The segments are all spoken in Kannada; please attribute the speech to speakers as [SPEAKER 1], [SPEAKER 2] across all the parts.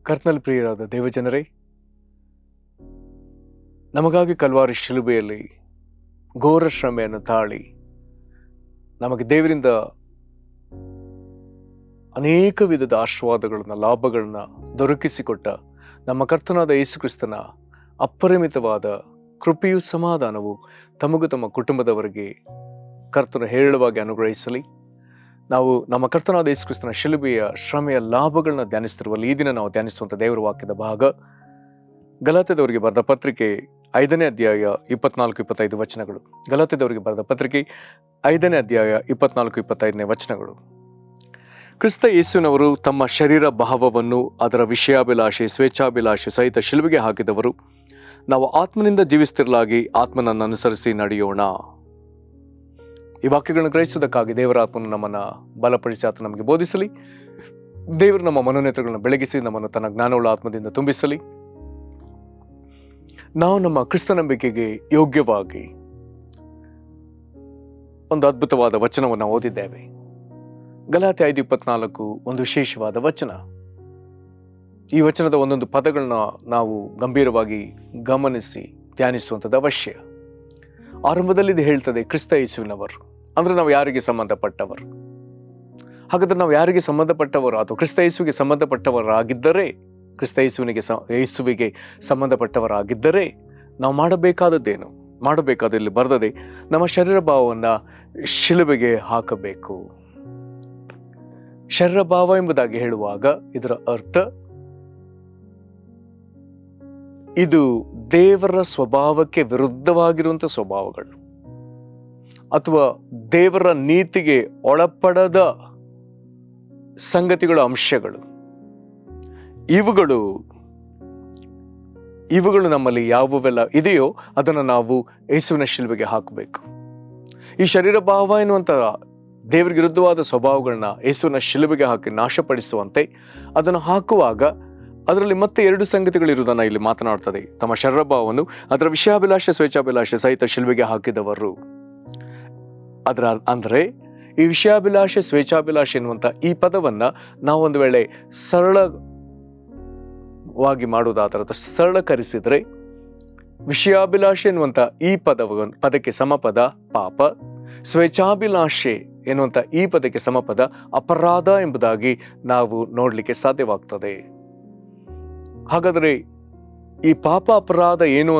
[SPEAKER 1] ಕರ್ತನಲ್ಲಿ ಪ್ರಿಯರಾದ ದೇವಜನರೇ, ನಮಗಾಗಿ ಕಲ್ವಾರಿ ಶಿಲುಬೆಯಲ್ಲಿ ಘೋರ ಶ್ರಮೆಯನ್ನು ತಾಳಿ ನಮಗೆ ದೇವರಿಂದ ಅನೇಕ ವಿಧದ ಆಶೀರ್ವಾದಗಳನ್ನ ಲಾಭಗಳನ್ನ ದೊರಕಿಸಿಕೊಟ್ಟ ನಮ್ಮ ಕರ್ತನಾದ ಯೇಸು ಕ್ರಿಸ್ತನ ಅಪರಿಮಿತವಾದ ಕೃಪೆಯು ಸಮಾಧಾನವು ತಮಗೂ ತಮ್ಮ ಕುಟುಂಬದವರಿಗೆ ಕರ್ತನ ಹೇರಳವಾಗಿ ಅನುಗ್ರಹಿಸಲಿ. ನಾವು ನಮ್ಮ ಕರ್ತನಾದ ಯೇಸು ಕ್ರಿಸ್ತನ ಶಿಲುಬೆಯ ಶ್ರಮೆಯ ಲಾಭಗಳನ್ನ ಧ್ಯಾನಿಸ್ತಿರುವಲ್ಲಿ ಈ ದಿನ ನಾವು ಧ್ಯಾನಿಸುವಂಥ ದೇವರ ವಾಕ್ಯದ ಭಾಗ ಗಲಾತ್ಯದವರಿಗೆ ಬರೆದ ಪತ್ರಿಕೆ 5ನೇ ಅಧ್ಯಾಯ 24-25 ವಚನಗಳು. ಗಲಾತ್ಯದವರಿಗೆ ಬರೆದ ಪತ್ರಿಕೆ 5ನೇ ಅಧ್ಯಾಯ 24-25 ವಚನಗಳು. ಕ್ರಿಸ್ತ ಯೇಸುವಿನವರು ತಮ್ಮ ಶರೀರ ಭಾವವನ್ನು ಅದರ ವಿಷಯಾಭಿಲಾಷೆ ಸ್ವೇಚ್ಛಾಭಿಲಾಷೆ ಸಹಿತ ಶಿಲುಬೆಗೆ ಹಾಕಿದವರು. ನಾವು ಆತ್ಮನಿಂದ ಜೀವಿಸ್ತಿರಲಾಗಿ ಆತ್ಮನನ್ನು ಅನುಸರಿಸಿ ನಡೆಯೋಣ. ಈ ವಾಕ್ಯಗಳನ್ನು ಗ್ರಹಿಸುವುದಕ್ಕಾಗಿ ದೇವರ ಆತ್ಮನು ನಮ್ಮನ್ನು ಬಲಪಡಿಸಿ ಆತ ನಮಗೆ ಬೋಧಿಸಲಿ. ದೇವರು ನಮ್ಮ ಮನೋನೇತ್ರಗಳನ್ನು ಬೆಳಗಿಸಿ ನಮ್ಮನ್ನು ತನ್ನ ಜ್ಞಾನವುಳ್ಳ ಆತ್ಮದಿಂದ ತುಂಬಿಸಲಿ. ನಾವು ನಮ್ಮ ಕ್ರಿಸ್ತ ನಂಬಿಕೆಗೆ ಯೋಗ್ಯವಾಗಿ ಒಂದು ಅದ್ಭುತವಾದ ವಚನವನ್ನು ಓದಿದ್ದೇವೆ. ಗಲಾತ್ಯ 5:24 ಒಂದು ವಿಶೇಷವಾದ ವಚನ. ಈ ವಚನದ ಒಂದೊಂದು ಪದಗಳನ್ನ ನಾವು ಗಂಭೀರವಾಗಿ ಗಮನಿಸಿ ಧ್ಯಾನಿಸುವಂಥದ್ದು ಅವಶ್ಯ. ಆರಂಭದಲ್ಲಿ ಇದು ಹೇಳ್ತದೆ ಕ್ರಿಸ್ತ ಯೇಸುವಿನವರು, ಅಂದ್ರೆ ನಾವು ಯಾರಿಗೆ ಸಂಬಂಧಪಟ್ಟವರು. ಹಾಗಾದ್ರೆ ನಾವು ಯಾರಿಗೆ ಸಂಬಂಧಪಟ್ಟವರು ಅಥವಾ ಕ್ರಿಸ್ತ ಯೇಸುವಿಗೆ ಸಂಬಂಧಪಟ್ಟವರಾಗಿದ್ದರೆ, ಕ್ರಿಸ್ತ ಯೇಸುವಿಗೆ ಸಂಬಂಧಪಟ್ಟವರಾಗಿದ್ದರೆ ನಾವು ಮಾಡಬೇಕಾದದ್ದೇನು? ಇಲ್ಲಿ ಬರ್ತದೆ, ನಮ್ಮ ಶರೀರ ಭಾವವನ್ನ ಶಿಲುಬೆಗೆ ಹಾಕಬೇಕು. ಶರೀರ ಭಾವ ಎಂಬುದಾಗಿ ಹೇಳುವಾಗ ಇದರ ಅರ್ಥ ಇದು ದೇವರ ಸ್ವಭಾವಕ್ಕೆ ವಿರುದ್ಧವಾಗಿರುವಂಥ ಸ್ವಭಾವಗಳು ಅಥವಾ ದೇವರ ನೀತಿಗೆ ಒಳಪಡದ ಸಂಗತಿಗಳ ಅಂಶಗಳು, ಇವುಗಳು ನಮ್ಮಲ್ಲಿ ಯಾವುವೆಲ್ಲ ಇದೆಯೋ ಅದನ್ನು ನಾವು ಯೇಸುವಿನ ಶಿಲುಬೆಗೆ ಹಾಕಬೇಕು. ಈ ಶರೀರ ಭಾವ ಎನ್ನುವಂಥ ದೇವರಿಗೆ ವಿರುದ್ಧವಾದ ಸ್ವಭಾವಗಳನ್ನ ಯೇಸುವಿನ ಶಿಲುಬೆಗೆ ಹಾಕಿ ನಾಶಪಡಿಸುವಂತೆ ಅದನ್ನು ಹಾಕುವಾಗ ಅದರಲ್ಲಿ ಮತ್ತೆ 2 ಸಂಗತಿಗಳಿರುವುದನ್ನು ಇಲ್ಲಿ ಮಾತನಾಡ್ತದೆ. ತಮ್ಮ ಶರೀರ ಭಾವವನ್ನು ಅದರ ವಿಷಯಾಭಿಲಾಷೆ ಸ್ವೇಚ್ಛಾಭಿಲಾಷೆ ಸಹಿತ ಶಿಲುಬೆಗೆ ಹಾಕಿದವರು. ಅಂದ್ರೆ ಈ ವಿಷಯಾಭಿಲಾಷೆ ಸ್ವೇಚ್ಛಾಭಿಲಾಷೆ ಎನ್ನುವಂಥ ಈ ಪದವನ್ನ ನಾವು ಒಂದು ವೇಳೆ ಸರಳವಾಗಿ ಮಾಡುವುದಾದರೆ ಅಥವಾ ಸರಳಕರಿಸಿದ್ರೆ, ವಿಷಯಾಭಿಲಾಷೆ ಎನ್ನುವಂಥ ಈ ಪದಕ್ಕೆ ಸಮಪದ ಪಾಪ, ಸ್ವೇಚ್ಛಾಭಿಲಾಷೆ ಎನ್ನುವಂಥ ಈ ಪದಕ್ಕೆ ಸಮಪದ ಅಪರಾಧ ಎಂಬುದಾಗಿ ನಾವು ನೋಡ್ಲಿಕ್ಕೆ ಸಾಧ್ಯವಾಗ್ತದೆ. ಹಾಗಾದರೆ ಈ ಪಾಪ ಅಪರಾಧ ಏನು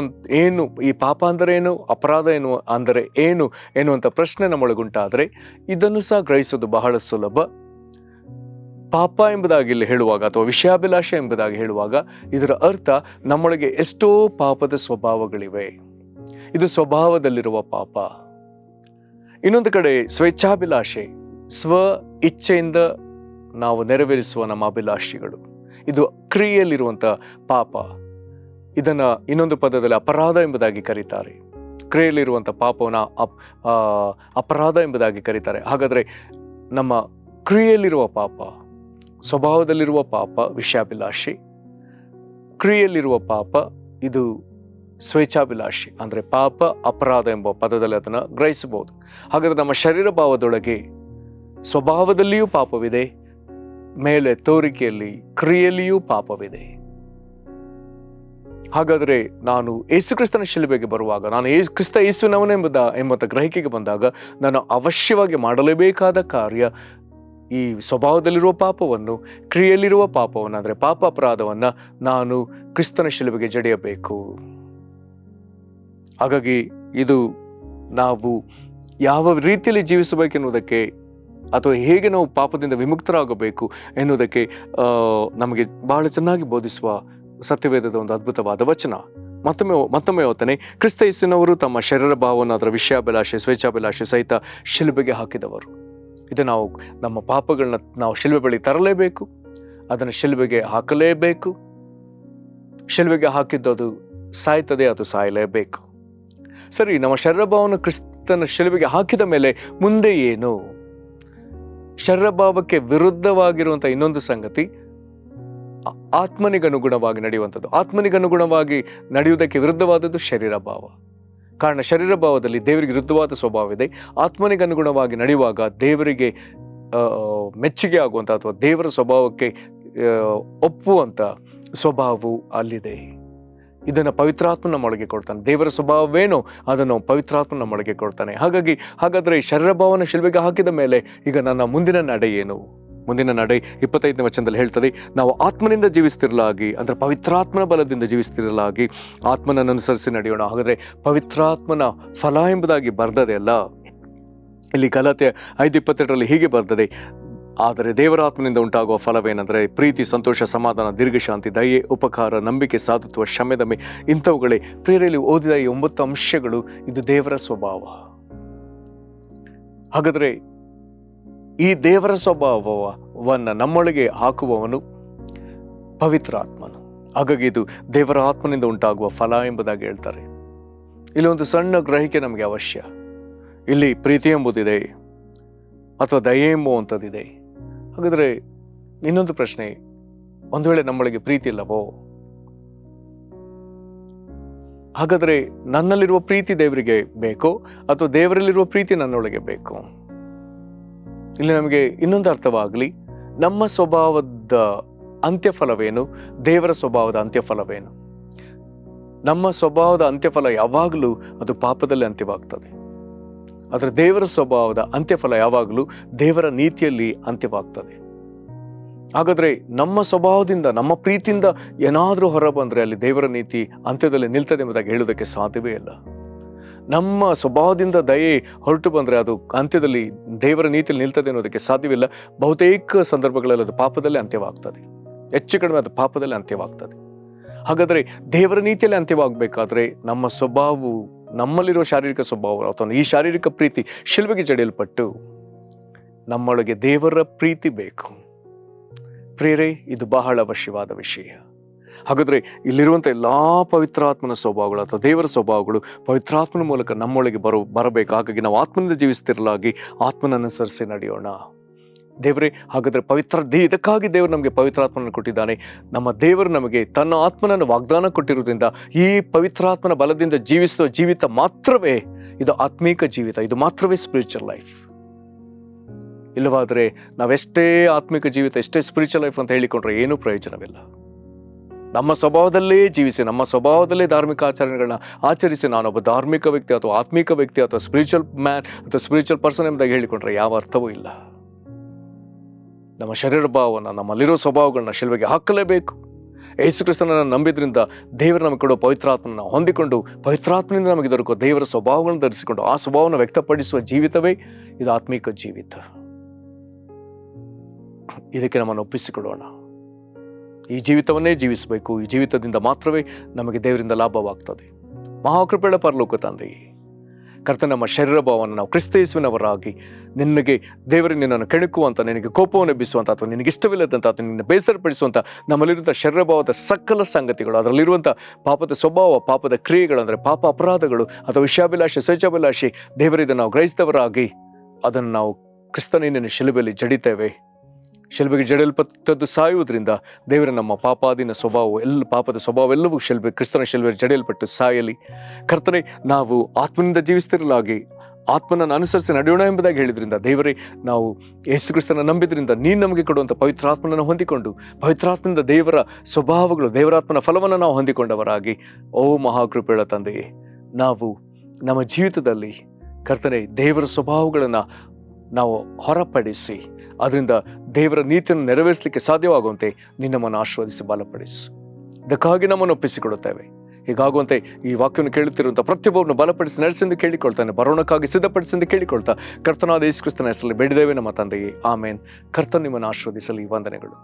[SPEAKER 1] ಈ ಪಾಪ ಅಂದರೆ ಏನು, ಅಪರಾಧ ಅಂದರೆ ಏನು ಎನ್ನುವಂಥ ಪ್ರಶ್ನೆ ನಮ್ಮೊಳಗುಂಟಾದರೆ ಇದನ್ನು ಸಹ ಗ್ರಹಿಸೋದು ಬಹಳ ಸುಲಭ. ಪಾಪ ಎಂಬುದಾಗಿ ಇಲ್ಲಿ ಹೇಳುವಾಗ ಅಥವಾ ವಿಷಯಾಭಿಲಾಷೆ ಎಂಬುದಾಗಿ ಹೇಳುವಾಗ ಇದರ ಅರ್ಥ ನಮ್ಮೊಳಗೆ ಎಷ್ಟೋ ಪಾಪದ ಸ್ವಭಾವಗಳಿವೆ. ಇದು ಸ್ವಭಾವದಲ್ಲಿರುವ ಪಾಪ. ಇನ್ನೊಂದು ಕಡೆ ಸ್ವೇಚ್ಛಾಭಿಲಾಷೆ, ಸ್ವ ಇಚ್ಛೆಯಿಂದ ನಾವು ನೆರವೇರಿಸುವ ನಮ್ಮ ಅಭಿಲಾಷೆಗಳು, ಇದು ಕ್ರಿಯೆಯಲ್ಲಿರುವಂಥ ಪಾಪ. ಇದನ್ನ ಇನ್ನೊಂದು ಪದದಲ್ಲಿ ಅಪರಾಧ ಎಂಬುದಾಗಿ ಕರೀತಾರೆ. ಕ್ರಿಯೆಯಲ್ಲಿರುವಂಥ ಪಾಪವನ್ನ ಅಪರಾಧ ಎಂಬುದಾಗಿ ಕರೀತಾರೆ. ಹಾಗಾದ್ರೆ ನಮ್ಮ ಕ್ರಿಯೆಯಲ್ಲಿರುವ ಪಾಪ, ಸ್ವಭಾವದಲ್ಲಿರುವ ಪಾಪ ವಿಷಯಾಭಿಲಾಷೆ, ಕ್ರಿಯೆಯಲ್ಲಿರುವ ಪಾಪ ಇದು ಸ್ವೇಚ್ಛಾಭಿಲಾಷೆ. ಅಂದ್ರೆ ಪಾಪ ಅಪರಾಧ ಎಂಬ ಪದದಲ್ಲಿ ಅದನ್ನ ಗ್ರಹಿಸಬಹುದು. ಹಾಗಾದ್ರೆ ನಮ್ಮ ಶರೀರ ಭಾವದೊಳಗೆ ಸ್ವಭಾವದಲ್ಲಿಯೂ ಪಾಪವಿದೆ, ಮೇಲೆ ತೋರಿಕೆಯಲ್ಲಿ ಕ್ರಿಯೆಯಲ್ಲಿಯೂ ಪಾಪವಿದೆ. ಹಾಗಾದರೆ ನಾನು ಯೇಸು ಕ್ರಿಸ್ತನ ಶಿಲುಬೆಗೆ ಬರುವಾಗ, ನಾನು ಕ್ರಿಸ್ತ ಯೇಸುವಿನವನೆಂಬ ಗ್ರಹಿಕೆಗೆ ಬಂದಾಗ ನಾನು ಅವಶ್ಯವಾಗಿ ಮಾಡಲೇಬೇಕಾದ ಕಾರ್ಯ ಈ ಸ್ವಭಾವದಲ್ಲಿರುವ ಪಾಪವನ್ನು, ಕ್ರಿಯೆಯಲ್ಲಿರುವ ಪಾಪವನ್ನು ಅಂದರೆ ಪಾಪ ಅಪರಾಧವನ್ನ ನಾನು ಕ್ರಿಸ್ತನ ಶಿಲುಬೆಗೆ ಜಡಿಯಬೇಕು. ಹಾಗಾಗಿ ಇದು ನಾವು ಯಾವ ರೀತಿಯಲ್ಲಿ ಜೀವಿಸಬೇಕೆನ್ನುವುದಕ್ಕೆ ಅಥವಾ ಹೇಗೆ ನಾವು ಪಾಪದಿಂದ ವಿಮುಕ್ತರಾಗಬೇಕು ಎನ್ನುವುದಕ್ಕೆ ನಮಗೆ ಬಹಳ ಚೆನ್ನಾಗಿ ಬೋಧಿಸುವ ಸತ್ಯವೇದದ ಒಂದು ಅದ್ಭುತವಾದ ವಚನ. ಮತ್ತೊಮ್ಮೆ ಓದ್ತಾನೆ, ಕ್ರಿಸ್ತ ಯೇಸುವಿನವರು ತಮ್ಮ ಶರೀರ ಭಾವವನ್ನು ಅದರ ವಿಷಯಾಭಿಲಾಷೆ ಸ್ವೇಚ್ಛಾಭಿಲಾಷೆ ಸಹಿತ ಶಿಲುಬೆಗೆ ಹಾಕಿದವರು. ಇದು ನಾವು ನಮ್ಮ ಪಾಪಗಳನ್ನ ನಾವು ಶಿಲುಬೆ ಬಳಿ ತರಲೇಬೇಕು, ಅದನ್ನು ಶಿಲುಬೆಗೆ ಹಾಕಲೇಬೇಕು. ಶಿಲುಬೆಗೆ ಹಾಕಿದ್ದು ಅದು ಸಾಯ್ತದೆ, ಅದು ಸಾಯಲೇಬೇಕು. ಸರಿ, ನಮ್ಮ ಶರೀರ ಭಾವವನ್ನು ಕ್ರಿಸ್ತನ ಶಿಲುಬೆಗೆ ಹಾಕಿದ ಮೇಲೆ ಮುಂದೆ ಏನು? ಶರೀರ ಭಾವಕ್ಕೆ ವಿರುದ್ಧವಾಗಿರುವಂಥ ಇನ್ನೊಂದು ಸಂಗತಿ ಆತ್ಮನಿಗನುಗುಣವಾಗಿ ನಡೆಯುವಂಥದ್ದು. ಆತ್ಮನಿಗನುಗುಣವಾಗಿ ನಡೆಯುವುದಕ್ಕೆ ವಿರುದ್ಧವಾದದ್ದು ಶರೀರ ಭಾವ. ಕಾರಣ ಶರೀರ ಭಾವದಲ್ಲಿ ದೇವರಿಗೆ ವಿರುದ್ಧವಾದ ಸ್ವಭಾವ ಇದೆ. ಆತ್ಮನಿಗನುಗುಣವಾಗಿ ನಡೆಯುವಾಗ ದೇವರಿಗೆ ಮೆಚ್ಚುಗೆ ಆಗುವಂಥ ಅಥವಾ ದೇವರ ಸ್ವಭಾವಕ್ಕೆ ಒಪ್ಪುವಂಥ ಸ್ವಭಾವವು ಅಲ್ಲಿದೆ. ಇದನ್ನು ಪವಿತ್ರಾತ್ಮ ನಮ್ಮೊಳಗೆ ಕೊಡ್ತಾನೆ. ದೇವರ ಸ್ವಭಾವವೇನೋ ಅದನ್ನು ಪವಿತ್ರಾತ್ಮ ನಮ್ಮೊಳಗೆ ಕೊಡ್ತಾನೆ. ಹಾಗಾದರೆ ಶರೀರ ಭಾವನ ಶಿಲ್ಬೆಗೆ ಹಾಕಿದ ಮೇಲೆ ಈಗ ನನ್ನ ಮುಂದಿನ ನಡೆ ಏನು? ಮುಂದಿನ ನಡೆ 25ನೇ ವಚನದಲ್ಲಿ ಹೇಳ್ತದೆ, ನಾವು ಆತ್ಮನಿಂದ ಜೀವಿಸ್ತಿರಲಾಗಿ, ಅಂದರೆ ಪವಿತ್ರಾತ್ಮನ ಬಲದಿಂದ ಜೀವಿಸ್ತಿರಲಾಗಿ ಆತ್ಮನನ್ನು ಅನುಸರಿಸಿ ನಡೆಯೋಣ. ಹಾಗಾದರೆ ಪವಿತ್ರಾತ್ಮನ ಫಲ ಎಂಬುದಾಗಿ ಬರ್ದದೆ ಅಲ್ಲ. ಇಲ್ಲಿ ಗಲಾತ್ಯ 5:22 ಹೀಗೆ ಬರ್ತದೆ, ಆದರೆ ದೇವರಾತ್ಮನಿಂದ ಉಂಟಾಗುವ ಫಲವೇನೆಂದರೆ ಪ್ರೀತಿ, ಸಂತೋಷ, ಸಮಾಧಾನ, ದೀರ್ಘಶಾಂತಿ, ದಯೆ, ಉಪಕಾರ, ನಂಬಿಕೆ, ಸಾಧುತ್ವ, ಕ್ಷಮೆದಮೆ, ಇಂಥವುಗಳೇ. ಪ್ರಿಯರಲ್ಲಿ ಓದಿದ ಈ 9 ಅಂಶಗಳು ಇದು ದೇವರ ಸ್ವಭಾವ. ಹಾಗಾದರೆ ಈ ದೇವರ ಸ್ವಭಾವವನ್ನು ನಮ್ಮೊಳಗೆ ಹಾಕುವವನು ಪವಿತ್ರಾತ್ಮನು. ಹಾಗಾಗಿ ಇದು ದೇವರ ಆತ್ಮನಿಂದ ಉಂಟಾಗುವ ಫಲ ಎಂಬುದಾಗಿ ಹೇಳ್ತಾರೆ. ಇಲ್ಲಿ ಒಂದು ಸಣ್ಣ ಗ್ರಹಿಕೆ ನಮಗೆ ಅವಶ್ಯ. ಇಲ್ಲಿ ಪ್ರೀತಿ ಎಂಬುದಿದೆ ಅಥವಾ ದಯೆ ಎಂಬುವಂಥದ್ದಿದೆ. ಹಾಗಾದರೆ ಇನ್ನೊಂದು ಪ್ರಶ್ನೆ, ಒಂದು ವೇಳೆ ನಮ್ಮೊಳಗೆ ಪ್ರೀತಿ ಇಲ್ಲವೋ? ಹಾಗಾದರೆ ನನ್ನಲ್ಲಿರುವ ಪ್ರೀತಿ ದೇವರಿಗೆ ಬೇಕೋ ಅಥವಾ ದೇವರಲ್ಲಿರುವ ಪ್ರೀತಿ ನನ್ನೊಳಗೆ ಬೇಕೋ? ಇಲ್ಲಿ ನಮಗೆ ಇನ್ನೊಂದು ಅರ್ಥವಾಗಲಿ, ನಮ್ಮ ಸ್ವಭಾವದ ಅಂತ್ಯಫಲವೇನು, ದೇವರ ಸ್ವಭಾವದ ಅಂತ್ಯಫಲವೇನು? ನಮ್ಮ ಸ್ವಭಾವದ ಅಂತ್ಯಫಲ ಯಾವಾಗಲೂ ಅದು ಪಾಪದಲ್ಲಿ ಅಂತ್ಯವಾಗ್ತದೆ. ಆದರೆ ದೇವರ ಸ್ವಭಾವದ ಅಂತ್ಯಫಲ ಯಾವಾಗಲೂ ದೇವರ ನೀತಿಯಲ್ಲಿ ಅಂತ್ಯವಾಗ್ತದೆ. ಹಾಗಾದರೆ ನಮ್ಮ ಸ್ವಭಾವದಿಂದ, ನಮ್ಮ ಪ್ರೀತಿಯಿಂದ ಏನಾದರೂ ಹೊರ ಬಂದರೆ ಅಲ್ಲಿ ದೇವರ ನೀತಿ ಅಂತ್ಯದಲ್ಲಿ ನಿಲ್ತದೆ ಎಂಬುದಾಗಿ ಹೇಳೋದಕ್ಕೆ ಸಾಧ್ಯವೇ ಇಲ್ಲ. ನಮ್ಮ ಸ್ವಭಾವದಿಂದ ದಯೆ ಹೊರಟು ಬಂದರೆ ಅದು ಅಂತ್ಯದಲ್ಲಿ ದೇವರ ನೀತಿಯಲ್ಲಿ ನಿಲ್ತದೆ ಅನ್ನೋದಕ್ಕೆ ಸಾಧ್ಯವಿಲ್ಲ. ಬಹುತೇಕ ಸಂದರ್ಭಗಳಲ್ಲಿ ಅದು ಪಾಪದಲ್ಲೇ ಅಂತ್ಯವಾಗ್ತದೆ. ಹೆಚ್ಚು ಕಡಿಮೆ ಅದು ಪಾಪದಲ್ಲೇ ಅಂತ್ಯವಾಗ್ತದೆ. ಹಾಗಾದರೆ ದೇವರ ನೀತಿಯಲ್ಲಿ ಅಂತ್ಯವಾಗಬೇಕಾದ್ರೆ ನಮ್ಮ ಸ್ವಭಾವವು, ನಮ್ಮಲ್ಲಿರುವ ಶಾರೀರಿಕ ಸ್ವಭಾವ ಅಥವಾ ಈ ಶಾರೀರಿಕ ಪ್ರೀತಿ ಶಿಲುಬೆಗೆ ಜಡಿಯಲ್ಪಟ್ಟು ನಮ್ಮೊಳಗೆ ದೇವರ ಪ್ರೀತಿ ಬೇಕು. ಪ್ರಿಯರೇ, ಇದು ಬಹಳ ಅವಶ್ಯವಾದ ವಿಷಯ. ಹಾಗಾದರೆ ಇಲ್ಲಿರುವಂಥ ಎಲ್ಲ ಪವಿತ್ರಾತ್ಮನ ಸ್ವಭಾವಗಳು ಅಥವಾ ದೇವರ ಸ್ವಭಾವಗಳು ಪವಿತ್ರಾತ್ಮನ ಮೂಲಕ ನಮ್ಮೊಳಗೆ ಬರಬೇಕು. ಹಾಗಾಗಿ ನಾವು ಆತ್ಮನಿಂದ ಜೀವಿಸ್ತಿರಲಾಗಿ ಆತ್ಮನನ್ನು ಅನುಸರಿಸಿ ನಡೆಯೋಣ. ದೇವರೇ, ಹಾಗಾದರೆ ಇದಕ್ಕಾಗಿ ದೇವರು ನಮಗೆ ಪವಿತ್ರಾತ್ಮನನ್ನು ಕೊಟ್ಟಿದ್ದಾನೆ. ನಮ್ಮ ದೇವರು ನಮಗೆ ತನ್ನ ಆತ್ಮನನ್ನು ವಾಗ್ದಾನ ಕೊಟ್ಟಿರುವುದರಿಂದ ಈ ಪವಿತ್ರಾತ್ಮನ ಬಲದಿಂದ ಜೀವಿಸುವ ಜೀವಿತ ಮಾತ್ರವೇ ಇದು ಆತ್ಮೀಕ ಜೀವಿತ, ಇದು ಮಾತ್ರವೇ ಸ್ಪಿರಿಚುವಲ್ ಲೈಫ್. ಇಲ್ಲವಾದರೆ ನಾವೆಷ್ಟೇ ಆತ್ಮಿಕ ಜೀವಿತ, ಎಷ್ಟೇ ಸ್ಪಿರಿಚುವಲ್ ಲೈಫ್ ಅಂತ ಹೇಳಿಕೊಂಡ್ರೆ ಏನೂ ಪ್ರಯೋಜನವಿಲ್ಲ. ನಮ್ಮ ಸ್ವಭಾವದಲ್ಲೇ ಜೀವಿಸಿ, ನಮ್ಮ ಸ್ವಭಾವದಲ್ಲೇ ಧಾರ್ಮಿಕ ಆಚರಣೆಗಳನ್ನ ಆಚರಿಸಿ ನಾನೊಬ್ಬ ಧಾರ್ಮಿಕ ವ್ಯಕ್ತಿ ಅಥವಾ ಆತ್ಮಿಕ ವ್ಯಕ್ತಿ ಅಥವಾ ಸ್ಪಿರಿಚುವಲ್ ಮ್ಯಾನ್ ಅಥವಾ ಸ್ಪಿರಿಚುವಲ್ ಪರ್ಸನ್ ಎಂಬುದಾಗಿ ಹೇಳಿಕೊಂಡ್ರೆ ಯಾವ ಅರ್ಥವೂ ಇಲ್ಲ. ನಮ್ಮ ಶರೀರ ಭಾವವನ್ನು, ನಮ್ಮಲ್ಲಿರೋ ಸ್ವಭಾವಗಳನ್ನ ಶಿಲುಬೆಗೆ ಹಾಕಲೇಬೇಕು. ಯೇಸು ಕ್ರಿಸ್ತನನ್ನು ನಂಬಿದ್ರಿಂದ ದೇವರು ನಮಗೆ ಕೊಡುವ ಪವಿತ್ರಾತ್ಮನ ಹೊಂದಿಕೊಂಡು, ಪವಿತ್ರಾತ್ಮನಿಂದ ನಮಗೆ ದೊರಕುವ ದೇವರ ಸ್ವಭಾವಗಳನ್ನು ಧರಿಸಿಕೊಂಡು ಆ ಸ್ವಭಾವವನ್ನು ವ್ಯಕ್ತಪಡಿಸುವ ಜೀವಿತವೇ ಇದು ಆತ್ಮಿಕ ಜೀವಿತ. ಇದಕ್ಕೆ ನಮ್ಮನ್ನು ಒಪ್ಪಿಸಿಕೊಡೋಣ. ಈ ಜೀವಿತವನ್ನೇ ಜೀವಿಸಬೇಕು. ಈ ಜೀವಿತದಿಂದ ಮಾತ್ರವೇ ನಮಗೆ ದೇವರಿಂದ ಲಾಭವಾಗ್ತದೆ. ಮಹಾಕೃಪೆಯ ಪರಲೋಕ ತಂದೆಯೇ, ಕರ್ತನ ನಮ್ಮ ಶರೀರ ಭಾವವನ್ನು ನಾವು ಕ್ರಿಸ್ತ ಯೇಸುವಿನವರಾಗಿ ನಿನಗೆ ದೇವರೇ ನಿನ್ನನ್ನು ಕೆಣಕುವಂಥ, ನಿನಗೆ ಕೋಪವನ್ನು ಎಬ್ಬಿಸುವಂಥ ಅಥವಾ ನಿನಗೆ ಇಷ್ಟವಿಲ್ಲದಂಥ ಅಥವಾ ನಿನ್ನ ಬೇಸರಪಡಿಸುವಂಥ ನಮ್ಮಲ್ಲಿರುವಂಥ ಶರೀರ ಭಾವದ ಸಕಲ ಸಂಗತಿಗಳು, ಅದರಲ್ಲಿರುವಂಥ ಪಾಪದ ಸ್ವಭಾವ, ಪಾಪದ ಕ್ರಿಯೆಗಳು ಅಂದರೆ ಪಾಪ ಅಪರಾಧಗಳು ಅಥವಾ ವಿಷಯಾಭಿಲಾಷೆ, ಸ್ವಚ್ಛಾಭಿಲಾಷೆ, ದೇವರಿಂದ ನಾವು ಗ್ರಹಿಸಿದವರಾಗಿ ಅದನ್ನು ನಾವು ಕ್ರಿಸ್ತನೇ ನಿನ್ನ ಶಿಲುಬೆಯಲ್ಲಿ ಜಡಿತೇವೆ. ಶಿಲ್ಬೆಗೆ ಜಡಿಯಲ್ಪಟ್ಟದ್ದು ಸಾಯುವುದರಿಂದ ದೇವರ ನಮ್ಮ ಪಾಪಾದಿನ ಸ್ವಭಾವ ಪಾಪದ ಸ್ವಭಾವ ಎಲ್ಲವೂ ಕ್ರಿಸ್ತನ ಶಿಲ್ಬೆಗೆ ಜಡಿಯಲ್ಪಟ್ಟು ಸಾಯಲಿ. ಕರ್ತನೆ, ನಾವು ಆತ್ಮನಿಂದ ಜೀವಿಸ್ತಿರಲಾಗಿ ಆತ್ಮನನ್ನು ಅನುಸರಿಸಿ ನಡೆಯೋಣ ಎಂಬುದಾಗಿ ಹೇಳಿದ್ರಿಂದ ದೇವರೇ, ನಾವು ಯೇಸು ಕ್ರಿಸ್ತನ ನಂಬಿದ್ರಿಂದ ನೀನು ನಮಗೆ ಕೊಡುವಂಥ ಪವಿತ್ರಾತ್ಮನನ್ನು ಹೊಂದಿಕೊಂಡು ಪವಿತ್ರಾತ್ಮನಿಂದ ದೇವರ ಸ್ವಭಾವಗಳು, ದೇವರಾತ್ಮನ ಫಲವನ್ನು ನಾವು ಹೊಂದಿಕೊಂಡವರಾಗಿ, ಓ ಮಹಾಕೃಪೆಯ ತಂದೆಯೇ, ನಾವು ನಮ್ಮ ಜೀವಿತದಲ್ಲಿ ಕರ್ತನೆ ದೇವರ ಸ್ವಭಾವಗಳನ್ನು ನಾವು ಹೊರಪಡಿಸಿ ಅದರಿಂದ ದೇವರ ನೀತಿಯನ್ನು ನೆರವೇರಿಸಲಿಕ್ಕೆ ಸಾಧ್ಯವಾಗುವಂತೆ ನಿನ್ನಮ್ಮನ್ನು ಆಶೀರ್ವದಿಸಿ ಬಲಪಡಿಸು. ಇದಕ್ಕಾಗಿ ನಮ್ಮನ್ನು ಒಪ್ಪಿಸಿಕೊಡುತ್ತೇವೆ. ಹೀಗಾಗುವಂತೆ ಈ ವಾಕ್ಯವನ್ನು ಕೇಳುತ್ತಿರುವಂಥ ಪ್ರತಿಯೊಬ್ಬರನ್ನು ಬಲಪಡಿಸಿ ನಡೆಸೆಂದು ಕೇಳಿಕೊಳ್ತಾನೆ, ಬರೋಣಕ್ಕಾಗಿ ಸಿದ್ಧಪಡಿಸೆಂದು ಕೇಳಿಕೊಳ್ತಾ ಕರ್ತನಾದ ಯೇಸು ಕ್ರಿಸ್ತನ ಹೆಸರಲ್ಲಿ ಬೇಡಿದ್ದೇವೆ ನಮ್ಮ ತಂದೆಯೇ, ಆಮೇನ್. ಕರ್ತನ ನಿಮ್ಮನ್ನು ಆಶೀರ್ವದಿಸಲಿ. ವಂದನೆಗಳು.